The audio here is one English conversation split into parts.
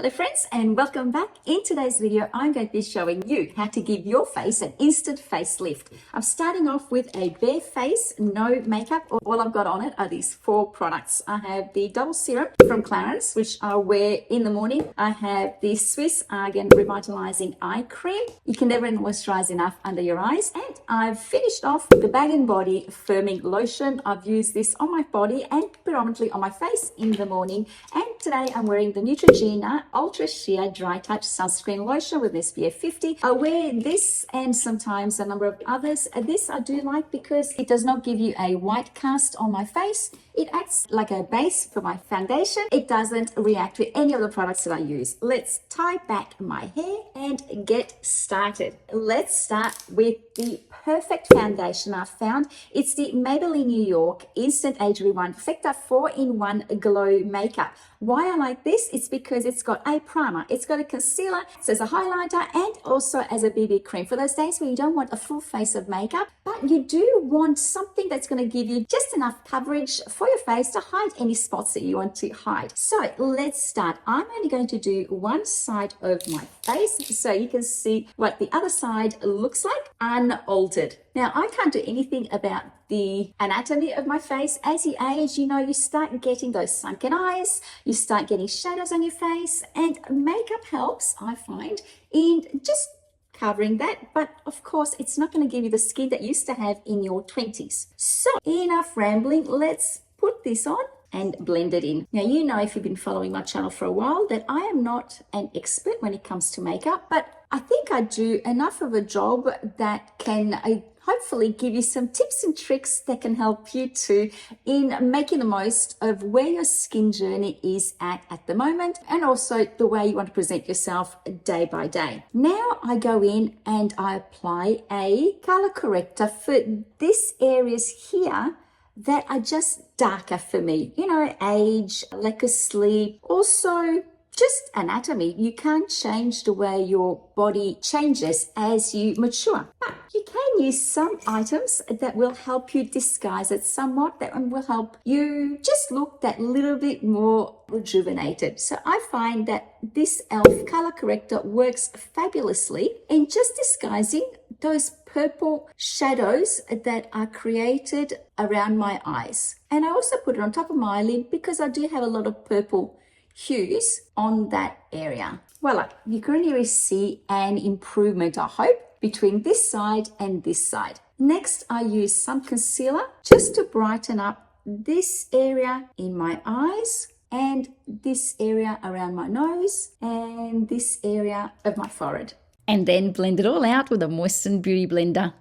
Hello friends and welcome back. In today's video, I'm going to be showing you how to give your face an instant facelift. I'm starting off with a bare face, no makeup. All I've got on it are these 4 products. I have the double serum from Clarins, which I'll wear in the morning. I have the Swisse Argan Revitalising Eye Cream. You can never moisturize enough under your eyes. And I've finished off the Bangn Body Firming Lotion. I've used this on my body and predominantly on my face in the morning. And today I'm wearing the Neutragena Ultra Sheer Dry Touch Sunscreen Lotion with SPF 50. I wear this and sometimes a number of others. This I do like because it does not give you a white cast on my face. It acts like a base for my foundation. It doesn't react with any of the products that I use. Let's tie back my hair and get started. Let's start with the perfect foundation I found. It's the Maybelline New York Instant Age Rewind Perfector 4-in-1 Glow Makeup. Why I like this? It's because it's got a primer, it's got a concealer, it's as a highlighter, and also as a BB cream for those days where you don't want a full face of makeup, but you do want something that's going to give you just enough coverage for your face to hide any spots that you want to hide. So let's start. I'm only going to do one side of my face so you can see what the other side looks like unaltered. Now, I can't do anything about the anatomy of my face. As you age, you know, you start getting those sunken eyes, you start getting shadows on your face, and makeup helps, I find, in just covering that. But of course, it's not going to give you the skin that you used to have in your 20s. So enough rambling, let's put this on and blend it in. Now, you know, if you've been following my channel for a while, that I am not an expert when it comes to makeup, but I think I do enough of a job that can hopefully give you some tips and tricks that can help you too in making the most of where your skin journey is at the moment, and also the way you want to present yourself day by day. Now I go in and I apply a color corrector for these areas here that are just darker for me. You know, age, lack of sleep, also just anatomy. You can't change the way your body changes as you mature, but you can use some items that will help you disguise it somewhat, that will help you just look that little bit more rejuvenated. So I find that this e.l.f. color corrector works fabulously in just disguising those purple shadows that are created around my eyes. And I also put it on top of my eyelid because I do have a lot of purple hues on that area. Voila, you can really see an improvement, I hope, between this side and this side. Next, I use some concealer just to brighten up this area in my eyes and this area around my nose and this area of my forehead. And then blend it all out with a moistened beauty blender.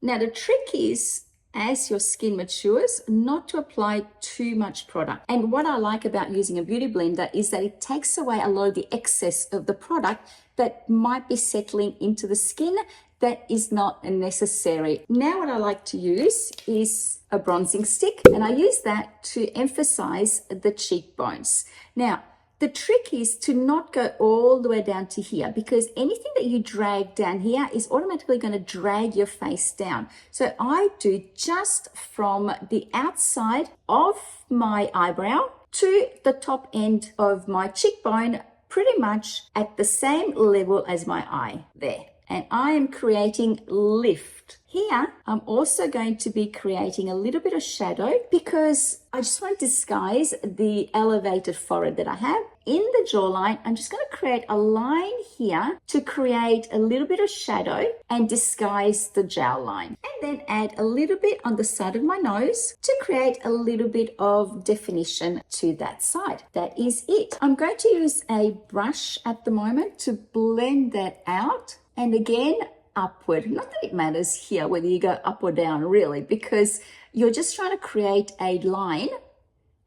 Now the trick is, as your skin matures, not to apply too much product. And what I like about using a beauty blender is that it takes away a lot of the excess of the product that might be settling into the skin that is not necessary. Now what I like to use is a bronzing stick, and I use that to emphasize the cheekbones. Now, the trick is to not go all the way down to here, because anything that you drag down here is automatically going to drag your face down. So I do just from the outside of my eyebrow to the top end of my cheekbone, pretty much at the same level as my eye there. And I am creating lift. Here, I'm also going to be creating a little bit of shadow because I just want to disguise the elevated forehead that I have. In the jawline, I'm just going to create a line here to create a little bit of shadow and disguise the jawline. And then add a little bit on the side of my nose to create a little bit of definition to that side. That is it. I'm going to use a brush at the moment to blend that out. And again, upward. Not that it matters here whether you go up or down really, because you're just trying to create a line,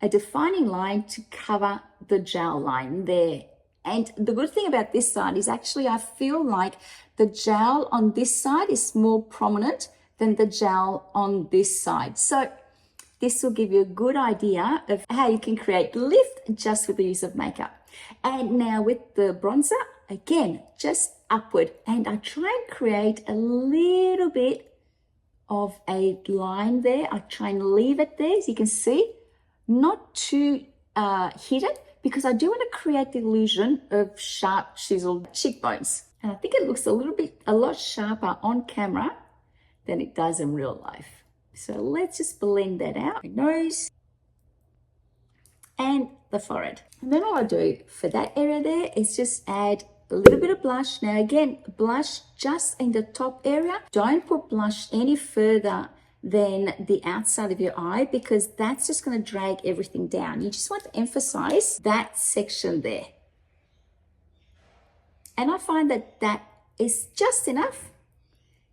a defining line to cover the jawline there. And the good thing about this side is actually I feel like the jowl on this side is more prominent than the jowl on this side. So this will give you a good idea of how you can create lift just with the use of makeup. And now with the bronzer, again, just upward, and I try and create a little bit of a line there. I try and leave it there, as you can see, not too hidden, because I do want to create the illusion of sharp chiseled cheekbones. And I think it looks a lot sharper on camera than it does in real life. So let's just blend that out. My nose and the forehead. And then all I do for that area there is just add a little bit of blush. Now again, blush just in the top area. Don't put blush any further than the outside of your eye, because that's just going to drag everything down. You just want to emphasize that section there. And I find that that is just enough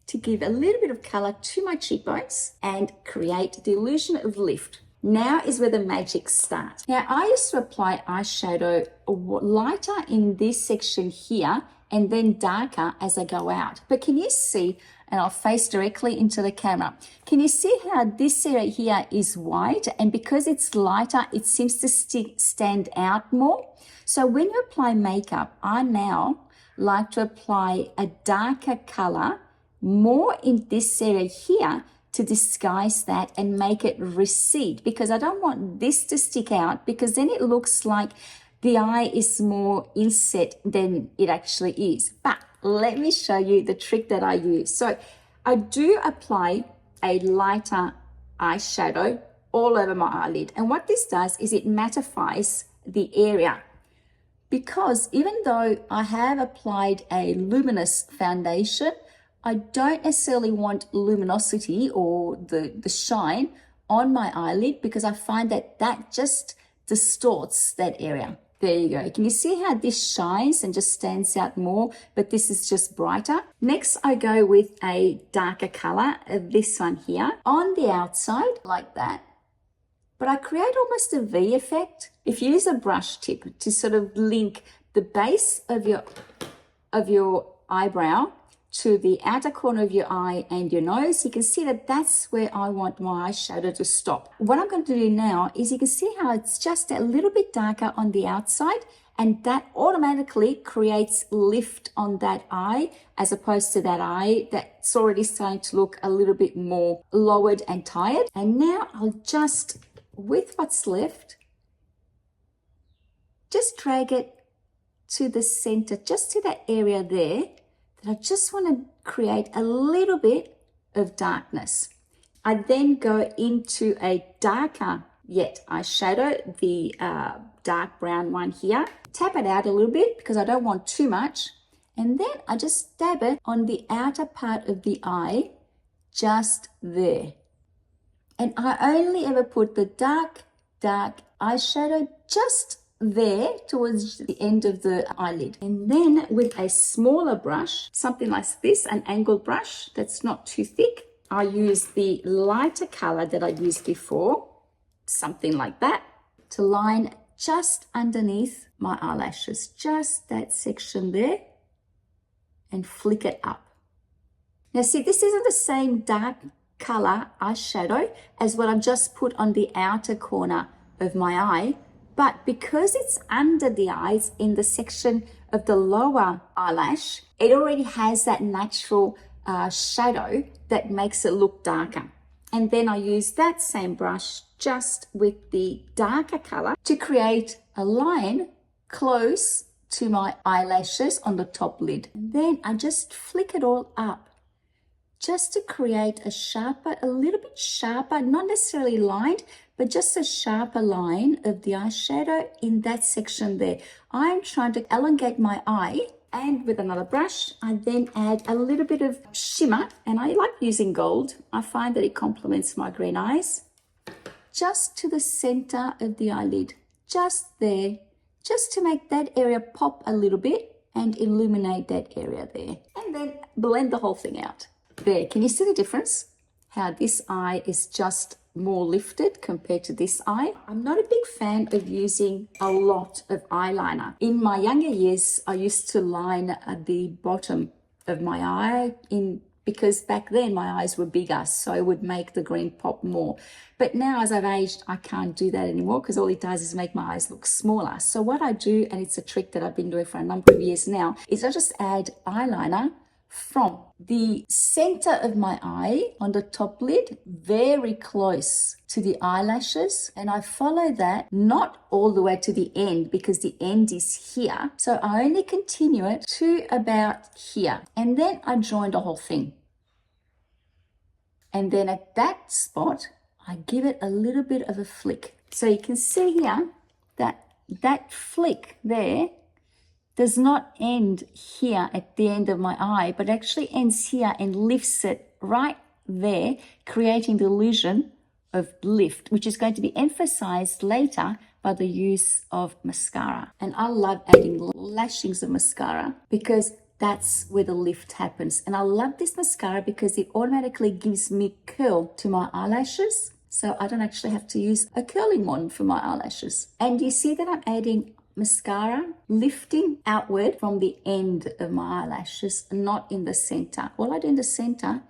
to give a little bit of color to my cheekbones and create the illusion of lift. Now is where the magic starts. Now I used to apply eyeshadow lighter in this section here and then darker as I go out. But can you see, and I'll face directly into the camera, can you see how this area here is white, and because it's lighter it seems to stand out more? So when you apply makeup, I now like to apply a darker color more in this area here to disguise that and make it recede, because I don't want this to stick out, because then it looks like the eye is more inset than it actually is. But let me show you the trick that I use. So I do apply a lighter eyeshadow all over my eyelid, and what this does is it mattifies the area, because even though I have applied a luminous foundation, I don't necessarily want luminosity or the shine on my eyelid, because I find that that just distorts that area. There you go. Can you see how this shines and just stands out more, but this is just brighter? Next, I go with a darker color, this one here, on the outside like that. But I create almost a V effect. If you use a brush tip to sort of link the base of your eyebrow to the outer corner of your eye and your nose, you can see that that's where I want my eyeshadow to stop. What I'm going to do now is, you can see how it's just a little bit darker on the outside, and that automatically creates lift on that eye, as opposed to that eye that's already starting to look a little bit more lowered and tired. And now I'll just, with what's left, just drag it to the center, just to that area there, that I just want to create a little bit of darkness. I then go into a darker yet eyeshadow, the dark brown one here. Tap it out a little bit because I don't want too much. And then I just dab it on the outer part of the eye, just there. And I only ever put the dark eyeshadow just there towards the end of the eyelid. And then with a smaller brush, something like this, an angled brush that's not too thick, I use the lighter color that I used before, something like that, to line just underneath my eyelashes, just that section there, and flick it up. Now see, this isn't the same dark color eyeshadow as what I've just put on the outer corner of my eye, but because it's under the eyes in the section of the lower eyelash, it already has that natural shadow that makes it look darker. And then I use that same brush just with the darker color to create a line close to my eyelashes on the top lid. And then I just flick it all up just to create a sharper, a little bit sharper, not necessarily lined, but just a sharper line of the eyeshadow in that section there. I'm trying to elongate my eye, and with another brush, I then add a little bit of shimmer, and I like using gold. I find that it complements my green eyes. Just to the center of the eyelid, just there, just to make that area pop a little bit and illuminate that area there. And then blend the whole thing out. There, can you see the difference? How this eye is just more lifted compared to this eye. I'm not a big fan of using a lot of eyeliner. In my younger years, I used to line the bottom of my eye because back then my eyes were bigger, so it would make the green pop more. But now as I've aged, I can't do that anymore because all it does is make my eyes look smaller. So what I do, and it's a trick that I've been doing for a number of years now, is I just add eyeliner from the center of my eye on the top lid, very close to the eyelashes. And I follow that not all the way to the end because the end is here. So I only continue it to about here. And then I join the whole thing. And then at that spot, I give it a little bit of a flick. So you can see here that that flick there does not end here at the end of my eye, but actually ends here and lifts it right there, creating the illusion of lift, which is going to be emphasized later by the use of mascara. And I love adding lashings of mascara because that's where the lift happens. And I love this mascara because it automatically gives me curl to my eyelashes. So I don't actually have to use a curling wand for my eyelashes. And you see that I'm adding mascara lifting outward from the end of my eyelashes, not in the center. All I do in the center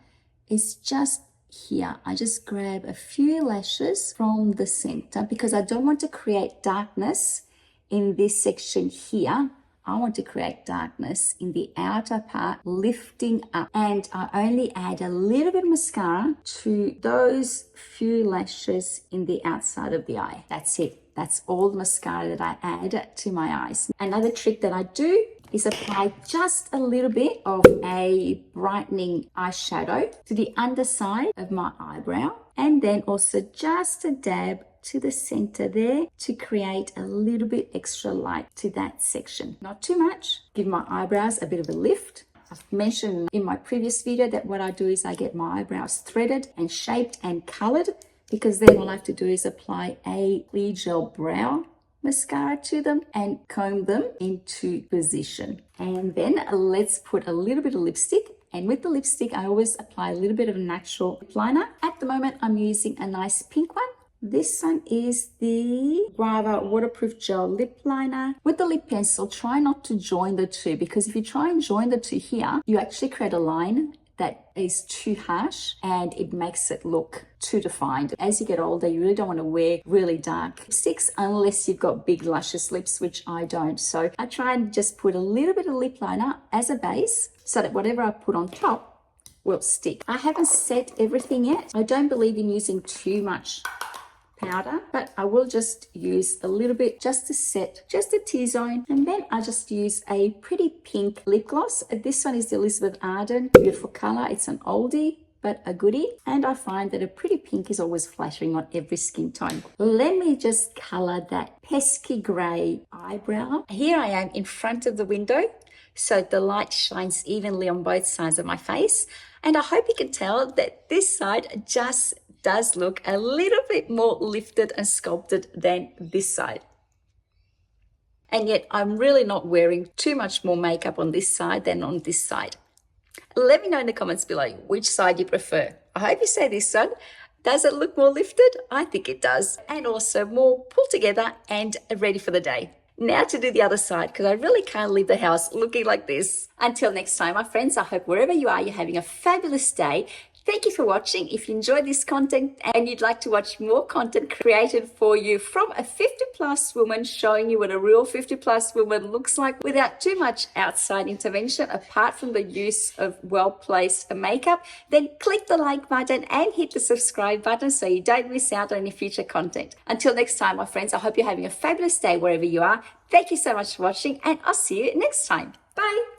is just here. I just grab a few lashes from the center because I don't want to create darkness in this section here. I want to create darkness in the outer part, lifting up. And I only add a little bit of mascara to those few lashes in the outside of the eye. That's it. That's all the mascara that I add to my eyes. Another trick that I do is apply just a little bit of a brightening eyeshadow to the underside of my eyebrow. And then also just a dab to the center there to create a little bit extra light to that section. Not too much. Give my eyebrows a bit of a lift. I've mentioned in my previous video that what I do is I get my eyebrows threaded and shaped and colored, because then all I have to do is apply a clear gel brow mascara to them and comb them into position. And then let's put a little bit of lipstick. And with the lipstick, I always apply a little bit of natural lip liner. At the moment, I'm using a nice pink one. This one is the Guava Waterproof Gel Lip Liner. With the lip pencil, try not to join the two, because if you try and join the two here, you actually create a line that is too harsh and it makes it look too defined. As you get older, you really don't want to wear really dark lipsticks unless you've got big luscious lips, which I don't. So I try and just put a little bit of lip liner as a base so that whatever I put on top will stick. I haven't set everything yet. I don't believe in using too much powder, but I will just use a little bit just to set just a T-zone. And then I just use a pretty pink lip gloss. This one is the Elizabeth Arden, beautiful color. It's an oldie but a goodie, and I find that a pretty pink is always flattering on every skin tone. Let me just color that pesky gray eyebrow. Here I am in front of the window, so the light shines evenly on both sides of my face, and I hope you can tell that this side just does look a little bit more lifted and sculpted than this side. And yet I'm really not wearing too much more makeup on this side than on this side. Let me know in the comments below which side you prefer. I hope you say this one. Does it look more lifted? I think it does. And also more pulled together and ready for the day. Now to do the other side, because I really can't leave the house looking like this. Until next time, my friends, I hope wherever you are, you're having a fabulous day. Thank you for watching. If you enjoyed this content and you'd like to watch more content created for you from a 50-plus woman showing you what a real 50-plus woman looks like without too much outside intervention, apart from the use of well-placed makeup, then click the like button and hit the subscribe button so you don't miss out on any future content. Until next time, my friends, I hope you're having a fabulous day wherever you are. Thank you so much for watching, and I'll see you next time. Bye.